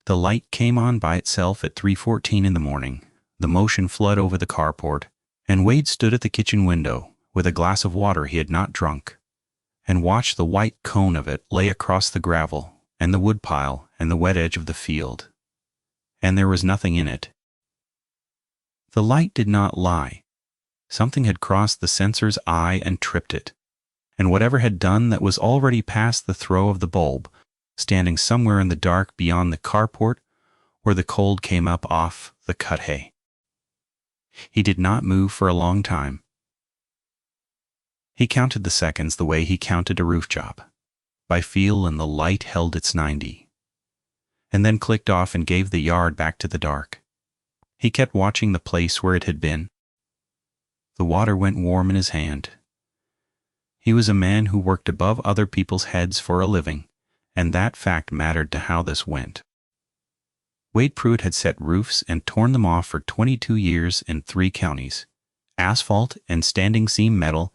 The light came on by itself at 3:14 in the morning, the motion flood over the carport, and Wade stood at the kitchen window with a glass of water he had not drunk, and watched the white cone of it lay across the gravel and the woodpile and the wet edge of the field. And there was nothing in it. The light did not lie. Something had crossed the sensor's eye and tripped it, and whatever had done that was already past the throw of the bulb, standing somewhere in the dark beyond the carport where the cold came up off the cut hay. He did not move for a long time. He counted the seconds the way he counted a roof job, by feel, and the light held its 90, and then clicked off and gave the yard back to the dark. He kept watching the place where it had been. The water went warm in his hand. He was a man who worked above other people's heads for a living, and that fact mattered to how this went. Wade Pruitt had set roofs and torn them off for 22 years in 3 counties, asphalt and standing seam metal,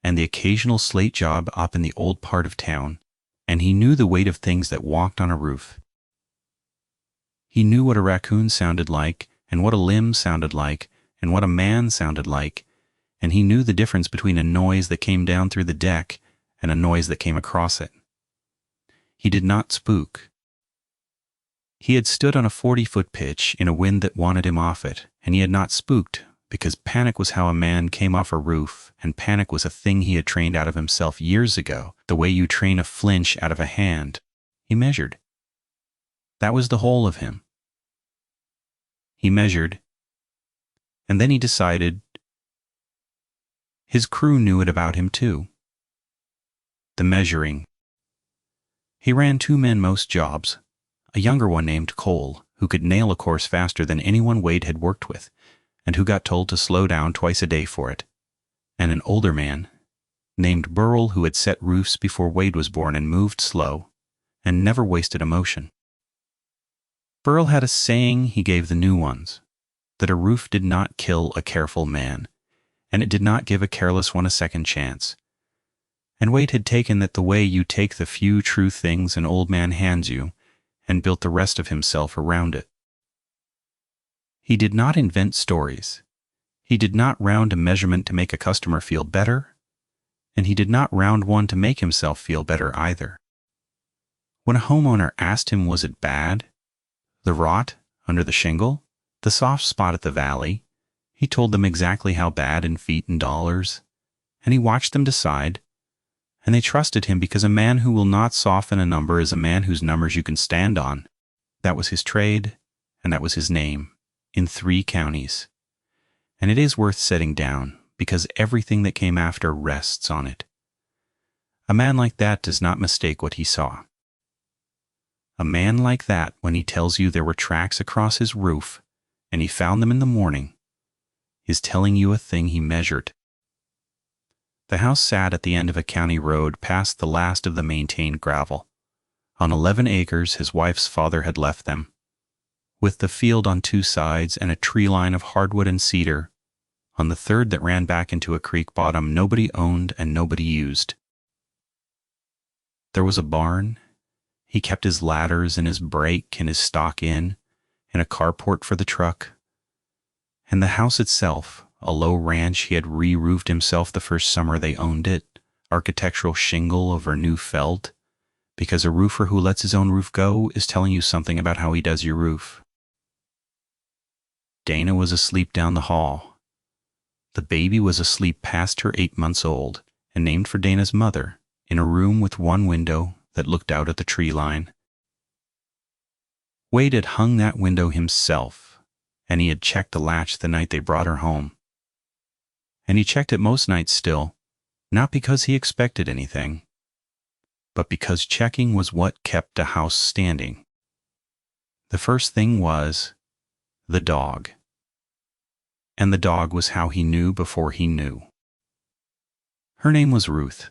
and the occasional slate job up in the old part of town, and he knew the weight of things that walked on a roof. He knew what a raccoon sounded like, and what a limb sounded like, and what a man sounded like, and he knew the difference between a noise that came down through the deck and a noise that came across it. He did not spook. He had stood on a 40-foot pitch in a wind that wanted him off it, and he had not spooked, because panic was how a man came off a roof, and panic was a thing he had trained out of himself years ago, the way you train a flinch out of a hand. He measured. That was the whole of him. He measured, and then he decided. His crew knew it about him too. The measuring. He ran 2 men most jobs, a younger one named Cole, who could nail a course faster than anyone Wade had worked with, and who got told to slow down twice a day for it, and an older man named Burl, who had set roofs before Wade was born and moved slow and never wasted a motion. Burl had a saying he gave the new ones, that a roof did not kill a careful man, and it did not give a careless one a second chance. And Wade had taken that the way you take the few true things an old man hands you and built the rest of himself around it. He did not invent stories. He did not round a measurement to make a customer feel better, and he did not round one to make himself feel better either. When a homeowner asked him was it bad, the rot under the shingle, the soft spot at the valley, he told them exactly how bad in feet and dollars, and he watched them decide, and they trusted him because a man who will not soften a number is a man whose numbers you can stand on. That was his trade, and that was his name, in 3 counties. And it is worth setting down, because everything that came after rests on it. A man like that does not mistake what he saw. A man like that, when he tells you there were tracks across his roof, and he found them in the morning, is telling you a thing he measured. The house sat at the end of a county road past the last of the maintained gravel, on 11 acres his wife's father had left them, with the field on 2 sides and a tree line of hardwood and cedar, on the third that ran back into a creek bottom nobody owned and nobody used. There was a barn. He kept his ladders and his brake and his stock in, and a carport for the truck. And the house itself, a low ranch he had re-roofed himself the first summer they owned it, architectural shingle over new felt, because a roofer who lets his own roof go is telling you something about how he does your roof. Dana was asleep down the hall. The baby was asleep past her 8 months old, and named for Dana's mother, in a room with 1 window that looked out at the tree line. Wade had hung that window himself, and he had checked the latch the night they brought her home. And he checked it most nights still, not because he expected anything, but because checking was what kept a house standing. The first thing was the dog. And the dog was how he knew before he knew. Her name was Ruth,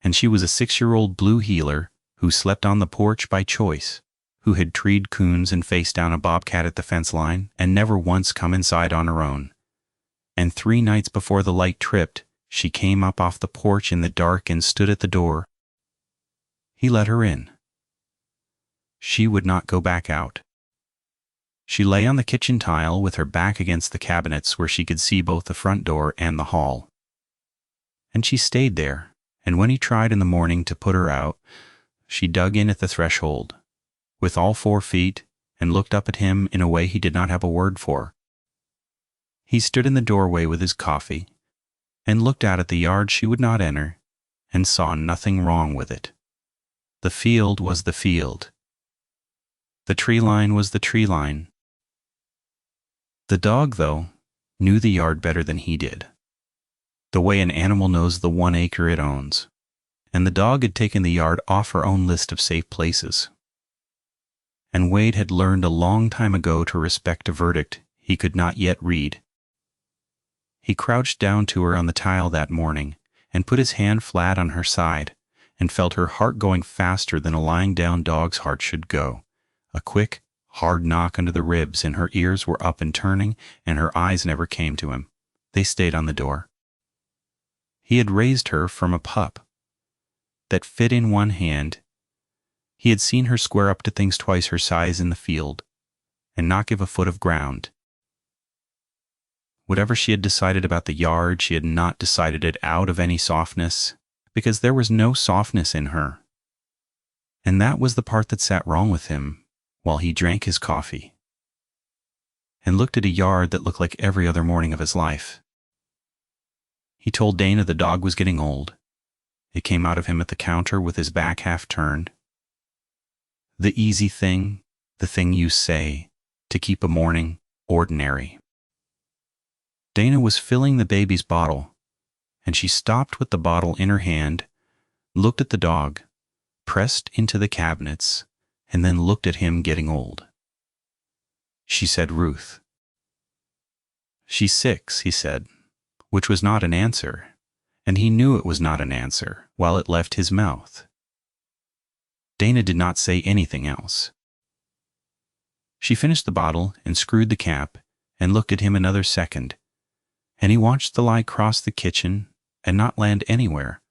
and she was a 6-year-old blue heeler who slept on the porch by choice, who had treed coons and faced down a bobcat at the fence line and never once come inside on her own. And 3 nights before the light tripped, she came up off the porch in the dark and stood at the door. He let her in. She would not go back out. She lay on the kitchen tile with her back against the cabinets where she could see both the front door and the hall. And she stayed there, and when he tried in the morning to put her out, she dug in at the threshold, with all 4 feet, and looked up at him in a way he did not have a word for. He stood in the doorway with his coffee, and looked out at the yard she would not enter, and saw nothing wrong with it. The field was the field. The tree line was the tree line. The dog, though, knew the yard better than he did, the way an animal knows the 1 acre it owns, and the dog had taken the yard off her own list of safe places. And Wade had learned a long time ago to respect a verdict he could not yet read. He crouched down to her on the tile that morning and put his hand flat on her side and felt her heart going faster than a lying down dog's heart should go. A quick, hard knock under the ribs, and her ears were up and turning, and her eyes never came to him. They stayed on the door. He had raised her from a pup that fit in one hand. He had seen her square up to things twice her size in the field and not give a foot of ground. Whatever she had decided about the yard, she had not decided it out of any softness, because there was no softness in her. And that was the part that sat wrong with him while he drank his coffee and looked at a yard that looked like every other morning of his life. He told Dana the dog was getting old. It came out of him at the counter with his back half turned. The easy thing, the thing you say, to keep a morning ordinary. Dana was filling the baby's bottle, and she stopped with the bottle in her hand, looked at the dog, pressed into the cabinets, and then looked at him getting old. She said, "Ruth." "She's 6, he said, which was not an answer, and he knew it was not an answer while it left his mouth. Dana did not say anything else. She finished the bottle and screwed the cap and looked at him another second, and he watched the light cross the kitchen and not land anywhere,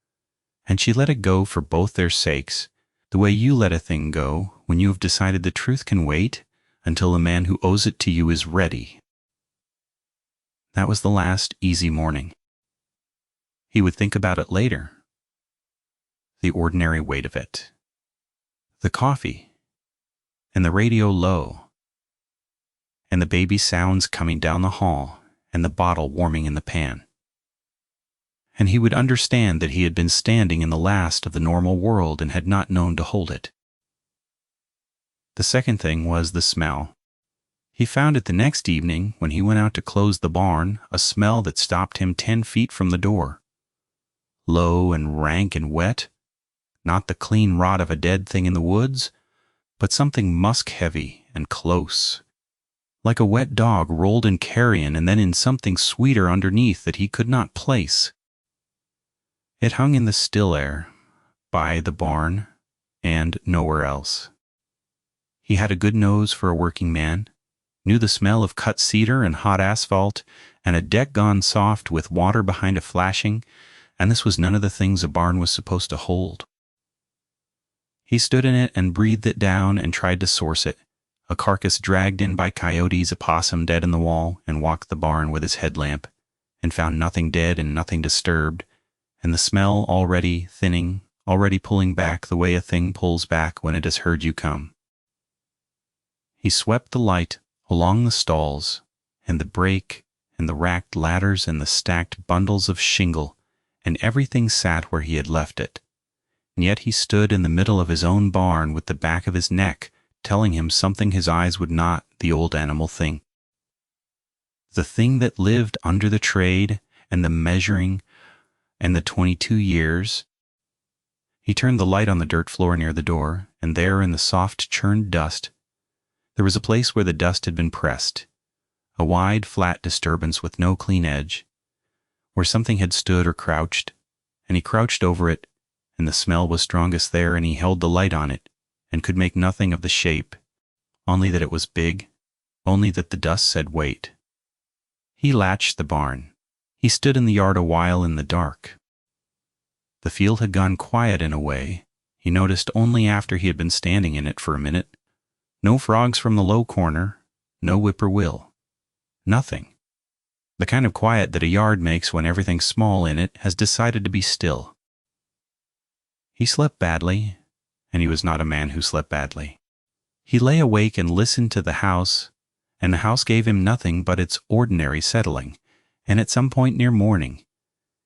and she let it go for both their sakes, the way you let a thing go when you have decided the truth can wait until the man who owes it to you is ready. That was the last easy morning. He would think about it later. The ordinary weight of it. The coffee, and the radio low, and the baby sounds coming down the hall, and the bottle warming in the pan. And he would understand that he had been standing in the last of the normal world and had not known to hold it. The second thing was the smell. He found it the next evening when he went out to close the barn, a smell that stopped him 10 feet from the door. Low and rank and wet, not the clean rot of a dead thing in the woods, but something musk-heavy and close, like a wet dog rolled in carrion and then in something sweeter underneath that he could not place. It hung in the still air, by the barn, and nowhere else. He had a good nose for a working man, knew the smell of cut cedar and hot asphalt, and a deck gone soft with water behind a flashing, and this was none of the things a barn was supposed to hold. He stood in it and breathed it down and tried to source it, a carcass dragged in by coyotes, a possum dead in the wall, and walked the barn with his headlamp, and found nothing dead and nothing disturbed, and the smell already thinning, already pulling back the way a thing pulls back when it has heard you come. He swept the light along the stalls, and the brake, and the racked ladders, and the stacked bundles of shingle, and everything sat where he had left it. And yet he stood in the middle of his own barn with the back of his neck telling him something his eyes would not, the old animal think. The thing that lived under the trade and the measuring and the 22 years. He turned the light on the dirt floor near the door, and there in the soft churned dust, there was a place where the dust had been pressed, a wide, flat disturbance with no clean edge, where something had stood or crouched, and he crouched over it, and the smell was strongest there, and he held the light on it, and could make nothing of the shape, only that it was big, only that the dust said wait. He latched the barn. He stood in the yard a while in the dark. The field had gone quiet in a way, he noticed only after he had been standing in it for a minute. No frogs from the low corner, no whippoorwill. Nothing. The kind of quiet that a yard makes when everything small in it has decided to be still. He slept badly, and he was not a man who slept badly. He lay awake and listened to the house, and the house gave him nothing but its ordinary settling, and at some point near morning,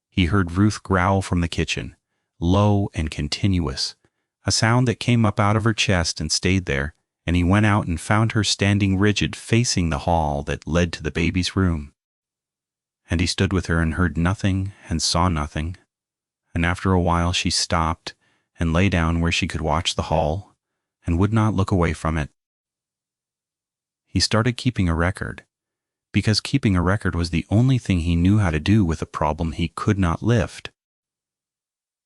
he heard Ruth growl from the kitchen, low and continuous, a sound that came up out of her chest and stayed there, and he went out and found her standing rigid facing the hall that led to the baby's room. And he stood with her and heard nothing and saw nothing, and after a while she stopped and lay down where she could watch the hall and would not look away from it. He started keeping a record, because keeping a record was the only thing he knew how to do with a problem he could not lift.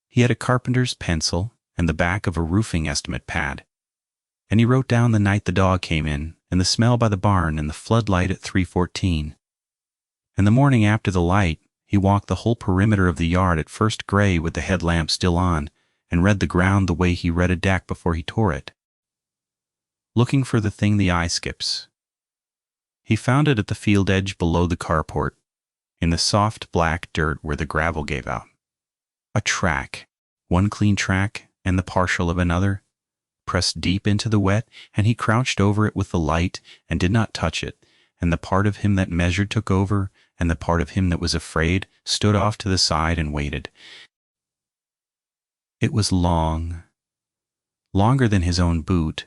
He had a carpenter's pencil and the back of a roofing estimate pad, and he wrote down the night the dog came in, and the smell by the barn, and the floodlight at 3:14. And the morning after the light, he walked the whole perimeter of the yard at first gray with the headlamp still on, and read the ground the way he read a deck before he tore it, looking for the thing the eye skips. He found it at the field edge below the carport, in the soft black dirt where the gravel gave out. A track, one clean track and the partial of another, pressed deep into the wet, and he crouched over it with the light and did not touch it, and the part of him that measured took over, and the part of him that was afraid stood off to the side and waited. It was long, longer than his own boot,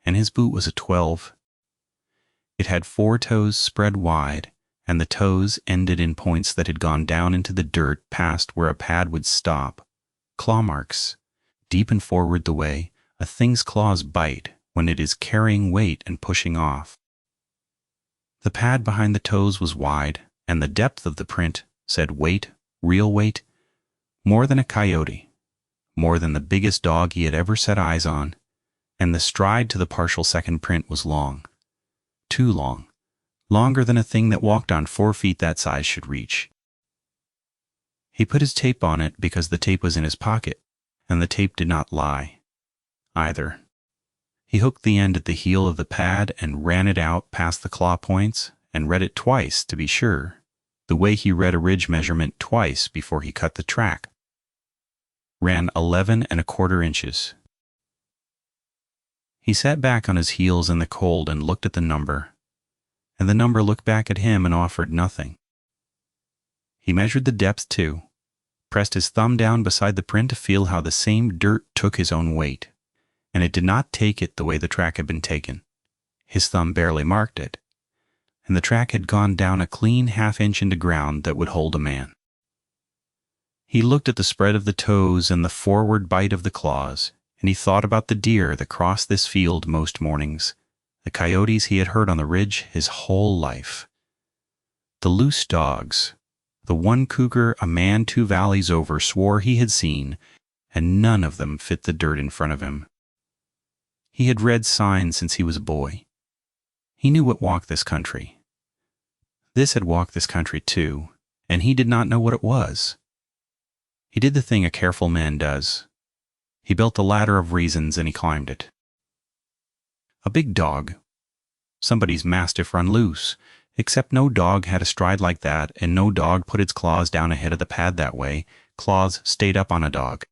and his boot was a 12. It had 4 toes spread wide, and the toes ended in points that had gone down into the dirt past where a pad would stop. Claw marks, deep and forward the way a thing's claws bite when it is carrying weight and pushing off. The pad behind the toes was wide, and the depth of the print said weight, real weight, more than a coyote, more than the biggest dog he had ever set eyes on, and the stride to the partial second print was long, too long, longer than a thing that walked on 4 feet that size should reach. He put his tape on it because the tape was in his pocket, and the tape did not lie, either. He hooked the end at the heel of the pad and ran it out past the claw points and read it twice to be sure, the way he read a ridge measurement twice before he cut the track. Ran 11¼ inches. He sat back on his heels in the cold and looked at the number, and the number looked back at him and offered nothing. He measured the depth too, pressed his thumb down beside the print to feel how the same dirt took his own weight, and it did not take it the way the track had been taken. His thumb barely marked it, and the track had gone down a clean ½ inch into ground that would hold a man. He looked at the spread of the toes and the forward bite of the claws, and he thought about the deer that crossed this field most mornings, the coyotes he had heard on the ridge his whole life, the loose dogs, the one cougar a man 2 valleys over swore he had seen, and none of them fit the dirt in front of him. He had read signs since he was a boy. He knew what walked this country. This had walked this country too, and he did not know what it was. He did the thing a careful man does. He built the ladder of reasons and he climbed it. A big dog. Somebody's mastiff run loose, except no dog had a stride like that, and no dog put its claws down ahead of the pad that way. Claws stayed up on a dog.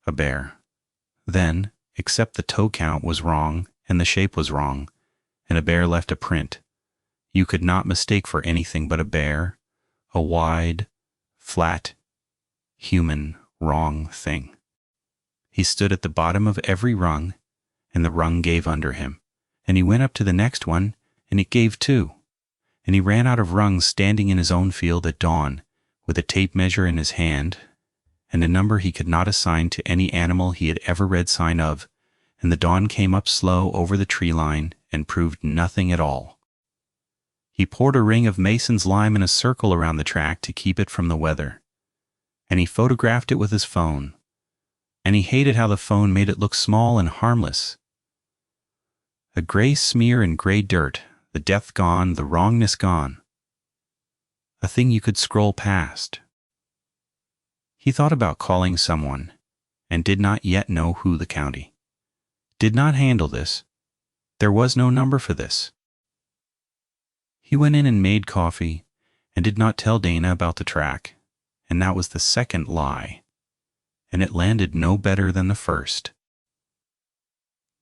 A bear. Then, except the toe count was wrong and the shape was wrong, and a bear left a print you could not mistake for anything but a bear, a wide, flat, human, wrong thing. He stood at the bottom of every rung, and the rung gave under him, and he went up to the next one, and it gave too, and he ran out of rungs standing in his own field at dawn, with a tape measure in his hand, and a number he could not assign to any animal he had ever read sign of, and the dawn came up slow over the tree line and proved nothing at all. He poured a ring of mason's lime in a circle around the track to keep it from the weather, and he photographed it with his phone, and he hated how the phone made it look small and harmless. A gray smear in gray dirt, the depth gone, the wrongness gone. A thing you could scroll past. He thought about calling someone, and did not yet know who the county. Did not handle this, There was no number for this. He went in and made coffee and did not tell Dana about the track, and that was the second lie, and it landed no better than the first.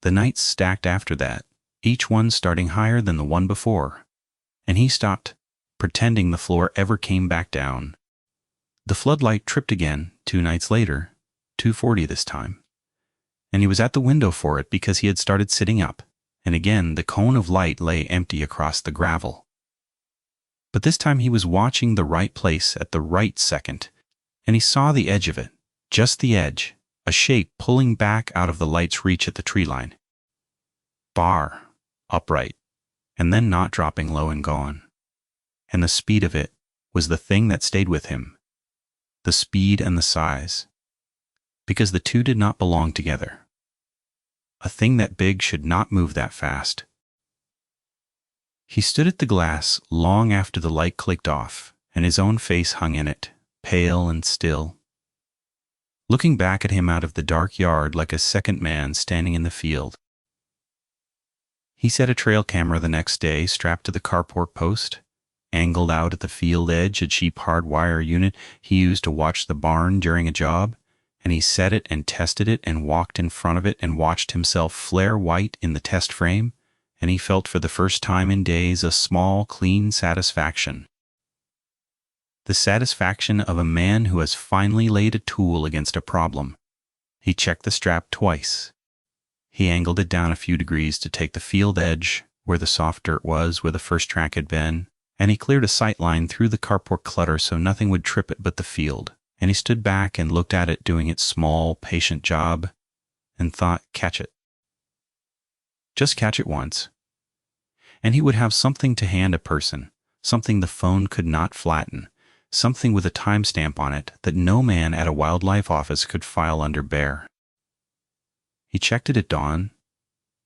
The nights stacked after that, each one starting higher than the one before, and he stopped pretending the floor ever came back down. The floodlight tripped again 2 nights later, 2:40 this time, and he was at the window for it because he had started sitting up, and again the cone of light lay empty across the gravel. But this time he was watching the right place at the right second, and he saw the edge of it, just the edge, a shape pulling back out of the light's reach at the tree line. Bar, upright, and then not dropping low and gone. And the speed of it was the thing that stayed with him. The speed and the size. Because the two did not belong together. A thing that big should not move that fast. He stood at the glass long after the light clicked off, and his own face hung in it, pale and still, looking back at him out of the dark yard like a second man standing in the field. He set a trail camera the next day strapped to the carport post, angled out at the field edge, a cheap hard wire unit he used to watch the barn during a job, and he set it and tested it and walked in front of it and watched himself flare white in the test frame, and he felt for the first time in days a small, clean satisfaction. The satisfaction of a man who has finally laid a tool against a problem. He checked the strap twice. He angled it down a few degrees to take the field edge, where the soft dirt was, where the first track had been, and he cleared a sight line through the carport clutter so nothing would trip it but the field, and he stood back and looked at it doing its small, patient job, and thought, catch it. Just catch it once. And he would have something to hand a person, something the phone could not flatten, something with a timestamp on it that no man at a wildlife office could file under bear. He checked it at dawn,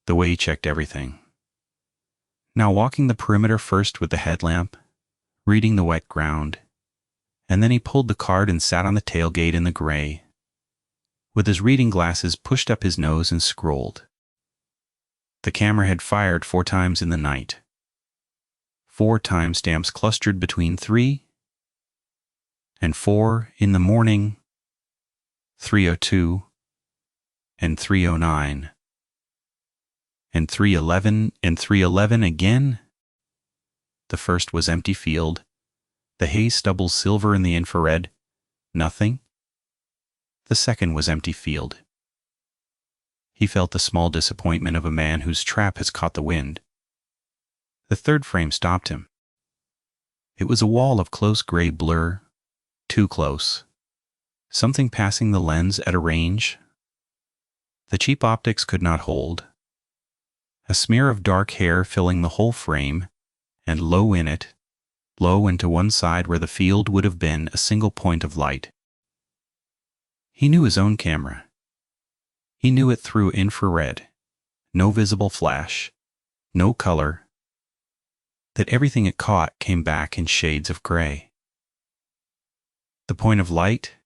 the way he checked everything. Now walking the perimeter first with the headlamp, reading the wet ground, and then he pulled the card and sat on the tailgate in the gray, with his reading glasses pushed up his nose and scrolled. The camera had fired 4 times in the night. 4 timestamps clustered between 3 and 4 in the morning, 3:02 and 3:09, and 3:11 and 3:11 again. The first was empty field, the hay stubble silver in the infrared, nothing. The second was empty field. He felt the small disappointment of a man whose trap has caught the wind. The third frame stopped him. It was a wall of close gray blur, too close. Something passing the lens at a range the cheap optics could not hold. A smear of dark hair filling the whole frame, and low in it, low and to one side where the field would have been a single point of light. He knew his own camera. He knew it through infrared, no visible flash, no color, that everything it caught came back in shades of gray. The point of light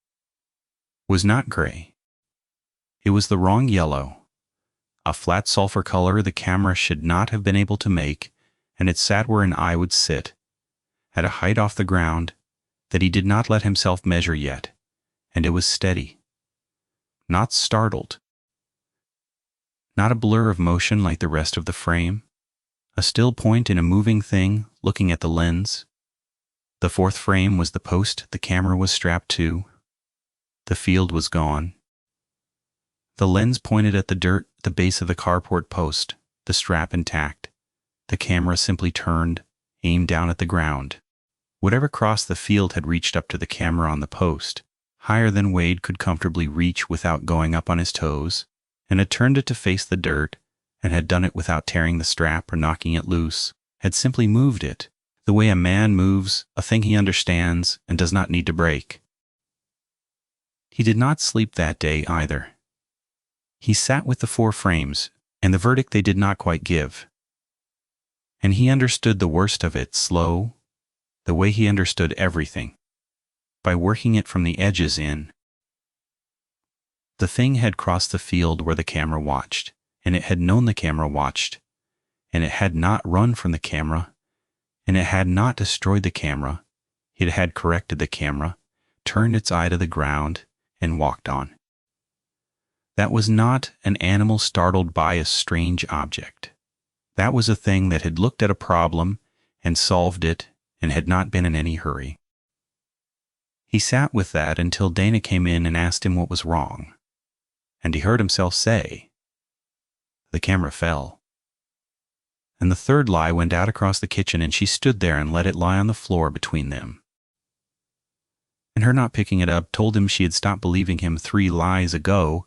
was not gray. It was the wrong yellow, a flat sulfur color the camera should not have been able to make, and it sat where an eye would sit, at a height off the ground that he did not let himself measure yet, and it was steady, not startled, not a blur of motion like the rest of the frame, a still point in a moving thing looking at the lens. The fourth frame was the post the camera was strapped to. The field was gone. The lens pointed at the dirt at the base of the carport post, the strap intact. The camera simply turned, aimed down at the ground. Whatever crossed the field had reached up to the camera on the post, higher than Wade could comfortably reach without going up on his toes, and had turned it to face the dirt, and had done it without tearing the strap or knocking it loose, had simply moved it, the way a man moves a thing he understands and does not need to break. He did not sleep that day either. He sat with the 4 frames, and the verdict they did not quite give. And he understood the worst of it slow, the way he understood everything, by working it from the edges in. The thing had crossed the field where the camera watched, and it had known the camera watched, and it had not run from the camera, and it had not destroyed the camera. It had corrected the camera, turned its eye to the ground, and walked on. That was not an animal startled by a strange object. That was a thing that had looked at a problem and solved it and had not been in any hurry. He sat with that until Dana came in and asked him what was wrong, and he heard himself say, "The camera fell." And the third lie went out across the kitchen, and she stood there and let it lie on the floor between them. And her not picking it up told him she had stopped believing him 3 lies ago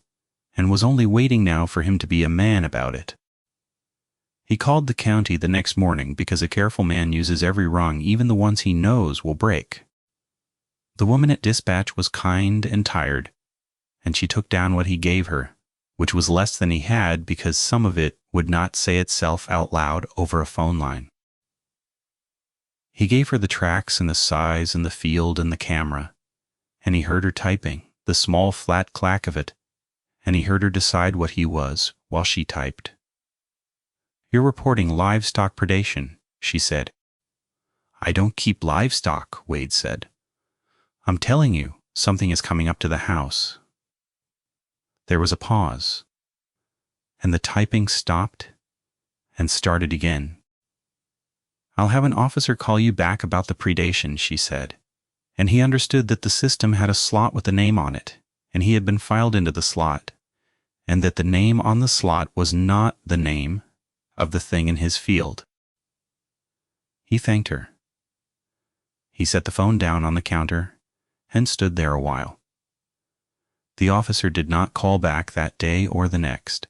and was only waiting now for him to be a man about it. He called the county the next morning because a careful man uses every rung, even the ones he knows will break. The woman at dispatch was kind and tired, and she took down what he gave her, which was less than he had because some of it would not say itself out loud over a phone line. He gave her the tracks and the size and the field and the camera, and he heard her typing, the small flat clack of it, and he heard her decide what he was while she typed. "You're reporting livestock predation," she said. "I don't keep livestock," Wade said. "I'm telling you, something is coming up to the house." There was a pause, and the typing stopped and started again. "I'll have an officer call you back about the predation," she said, and he understood that the system had a slot with a name on it, and he had been filed into the slot, and that the name on the slot was not the name of the thing in his field. He thanked her. He set the phone down on the counter and stood there a while. The officer did not call back that day or the next.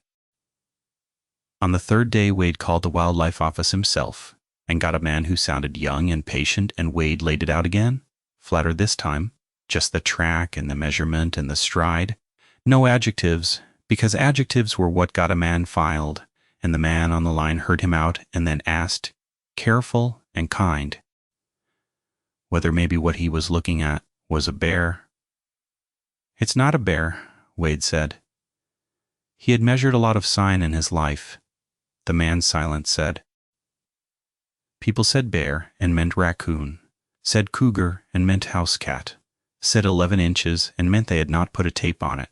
On the third day, Wade called the wildlife office himself and got a man who sounded young and patient, and Wade laid it out again, flatter this time, just the track and the measurement and the stride. No adjectives, because adjectives were what got a man filed, and the man on the line heard him out and then asked, careful and kind, whether maybe what he was looking at was a bear. "It's not a bear," Wade said. He had measured a lot of sign in his life. The man silent said. People said bear and meant raccoon, said cougar and meant house cat, said 11 inches and meant they had not put a tape on it.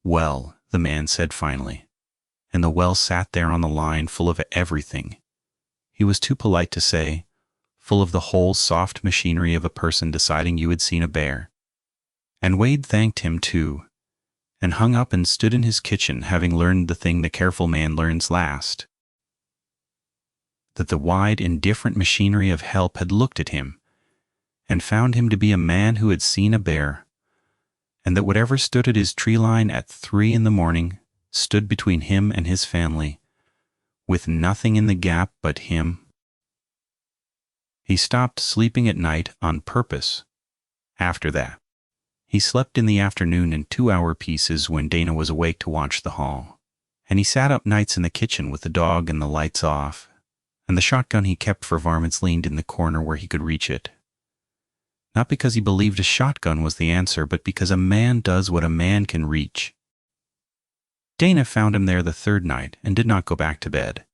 "Well," the man said finally, and the well sat there on the line full of everything. He was too polite to say, full of the whole soft machinery of a person deciding you had seen a bear. And Wade thanked him too, and hung up and stood in his kitchen, having learned the thing the careful man learns last, that the wide, indifferent machinery of help had looked at him and found him to be a man who had seen a bear, and that whatever stood at his tree line at 3 in the morning stood between him and his family, with nothing in the gap but him. He stopped sleeping at night on purpose after that. He slept in the afternoon in 2-hour pieces when Dana was awake to watch the hall, and he sat up nights in the kitchen with the dog and the lights off, and the shotgun he kept for varmints leaned in the corner where he could reach it. Not because he believed a shotgun was the answer, but because a man does what a man can reach. Dana found him there the third night and did not go back to bed.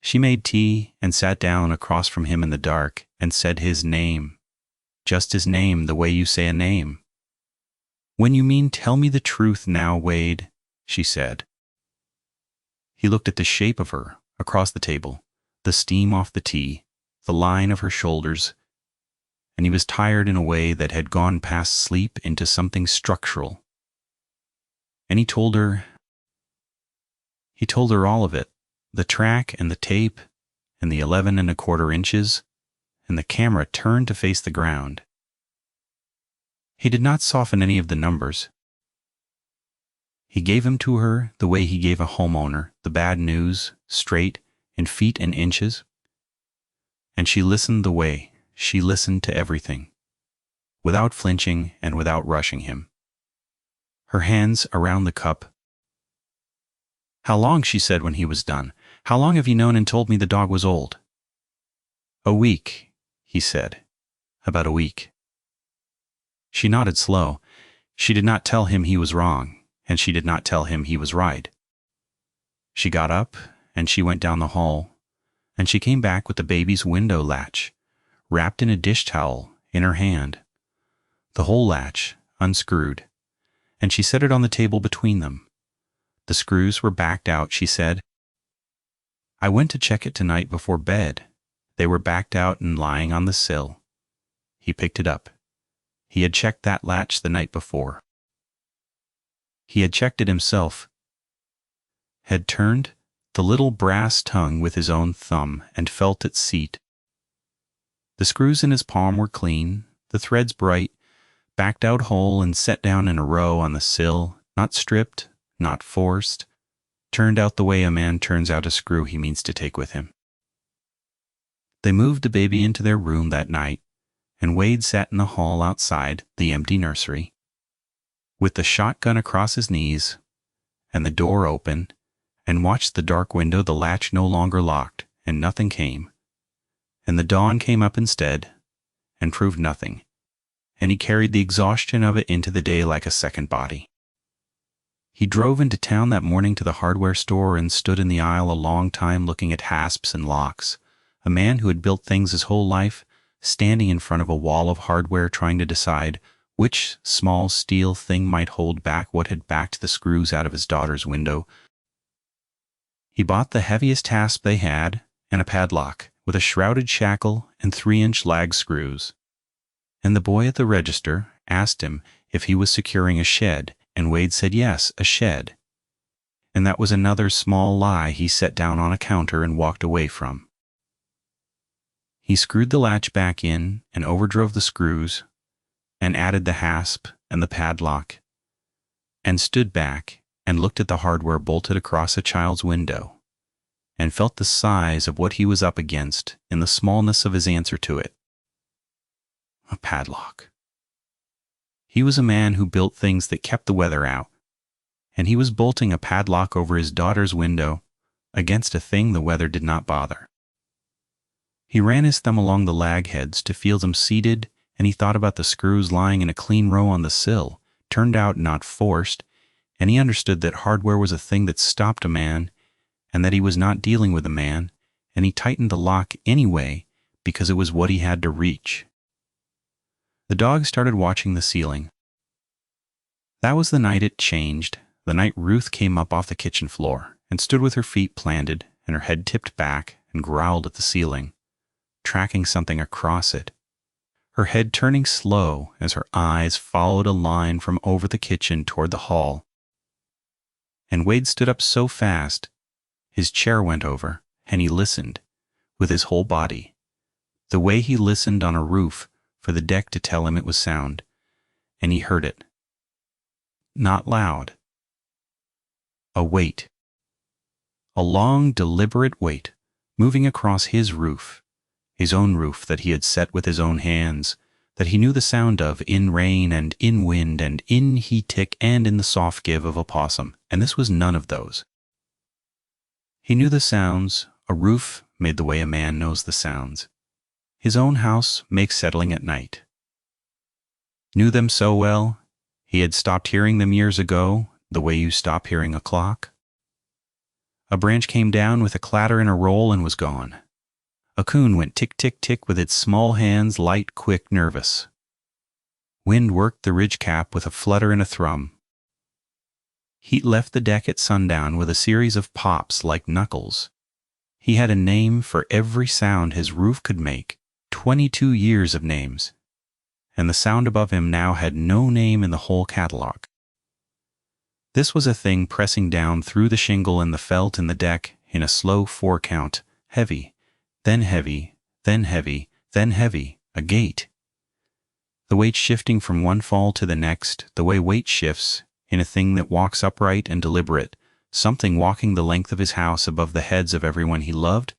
She made tea and sat down across from him in the dark and said his name, just his name, the way you say a name. "When you mean tell me the truth now, Wade," she said. He looked at the shape of her across the table, the steam off the tea, the line of her shoulders, and he was tired in a way that had gone past sleep into something structural. And he told her all of it, the track and the tape and the 11 1/4 inches, and the camera turned to face the ground. He did not soften any of the numbers. He gave him to her the way he gave a homeowner the bad news, straight, in feet and inches. And she listened the way she listened to everything, without flinching and without rushing him. Her hands around the cup. "How long," she said when he was done, "how long have you known and told me the dog was old?" "A week," he said. "About a week." She nodded slow. She did not tell him he was wrong, and she did not tell him he was right. She got up and she went down the hall, and she came back with the baby's window latch, wrapped in a dish towel, in her hand. The whole latch, unscrewed, and she set it on the table between them. The screws were backed out, she said. I went to check it tonight before bed. They were backed out and lying on the sill. He picked it up. He had checked that latch the night before. He had checked it himself, had turned the little brass tongue with his own thumb and felt its seat. The screws in his palm were clean, the threads bright, backed out whole and set down in a row on the sill, not stripped, not forced, turned out the way a man turns out a screw he means to take with him. They moved the baby into their room that night, and Wade sat in the hall outside the empty nursery, with the shotgun across his knees and the door open, and watched the dark window, the latch no longer locked, and nothing came. And the dawn came up instead, and proved nothing, and he carried the exhaustion of it into the day like a second body. He drove into town that morning to the hardware store and stood in the aisle a long time looking at hasps and locks, a man who had built things his whole life, standing in front of a wall of hardware trying to decide which small steel thing might hold back what had backed the screws out of his daughter's window. He bought the heaviest hasp they had and a padlock with a shrouded shackle and 3-inch lag screws. And the boy at the register asked him if he was securing a shed, and Wade said yes, a shed. And that was another small lie he set down on a counter and walked away from. He screwed the latch back in and overdrove the screws and added the hasp and the padlock and stood back and looked at the hardware bolted across a child's window and felt the size of what he was up against in the smallness of his answer to it. A padlock. He was a man who built things that kept the weather out, and he was bolting a padlock over his daughter's window against a thing the weather did not bother. He ran his thumb along the lag heads to feel them seated, and he thought about the screws lying in a clean row on the sill, turned out not forced, and he understood that hardware was a thing that stopped a man, and that he was not dealing with a man, and he tightened the lock anyway because it was what he had to reach. The dog started watching the ceiling. That was the night it changed, the night Ruth came up off the kitchen floor and stood with her feet planted and her head tipped back and growled at the ceiling, tracking something across it, her head turning slow as her eyes followed a line from over the kitchen toward the hall. And Wade stood up so fast, his chair went over, and he listened, with his whole body, the way he listened on a roof for the deck to tell him it was sound, and he heard it. Not loud. A weight. A long, deliberate weight, moving across his roof, his own roof that he had set with his own hands, that he knew the sound of in rain and in wind and in heat tick and in the soft give of a possum, and this was none of those. He knew the sounds a roof made the way a man knows the sounds. His own house makes settling at night. Knew them so well, he had stopped hearing them years ago, the way you stop hearing a clock. A branch came down with a clatter and a roll and was gone. A coon went tick-tick-tick with its small hands, light, quick, nervous. Wind worked the ridge cap with a flutter and a thrum. Heat left the deck at sundown with a series of pops like knuckles. He had a name for every sound his roof could make, 22 years of names, and the sound above him now had no name in the whole catalog. This was a thing pressing down through the shingle and the felt in the deck in a slow 4-count, heavy, then heavy, then heavy, then heavy, a gate. The weight shifting from one fall to the next, the way weight shifts in a thing that walks upright and deliberate, something walking the length of his house above the heads of everyone he loved.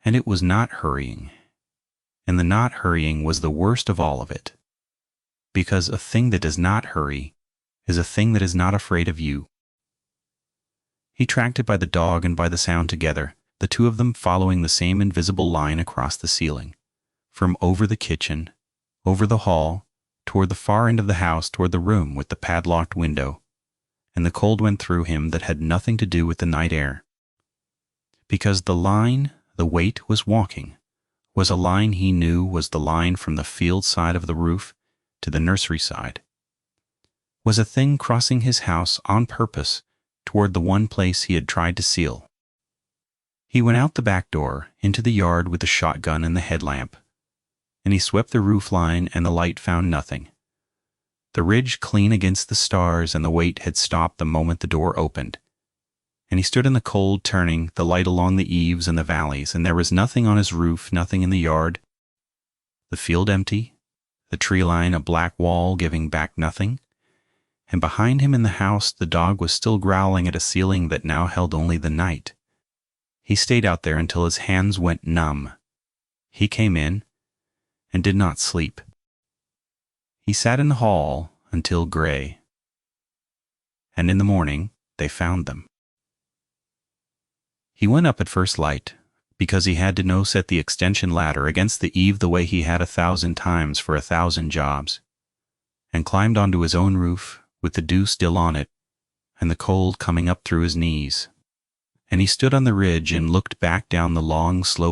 And it was not hurrying. And the not hurrying was the worst of all of it. Because a thing that does not hurry is a thing that is not afraid of you. He tracked it by the dog and by the sound together, the two of them following the same invisible line across the ceiling, from over the kitchen, over the hall, toward the far end of the house, toward the room with the padlocked window, and the cold went through him that had nothing to do with the night air. Because the line the Waite was walking was a line he knew was the line from the field side of the roof to the nursery side, was a thing crossing his house on purpose toward the one place he had tried to seal. He went out the back door into the yard with the shotgun and the headlamp, and he swept the roof line, and the light found nothing. The ridge clean against the stars, and the Waite had stopped the moment the door opened. And he stood in the cold, turning the light along the eaves and the valleys, and there was nothing on his roof, nothing in the yard. The field empty, the tree line a black wall giving back nothing, and behind him in the house the dog was still growling at a ceiling that now held only the night. He stayed out there until his hands went numb. He came in and did not sleep. He sat in the hall until gray. And in the morning they found them. He went up at first light, because he had to know set the extension ladder against the eave the way he had 1,000 times for 1,000 jobs, and climbed onto his own roof with the dew still on it and the cold coming up through his knees. And he stood on the ridge and looked back down the long slope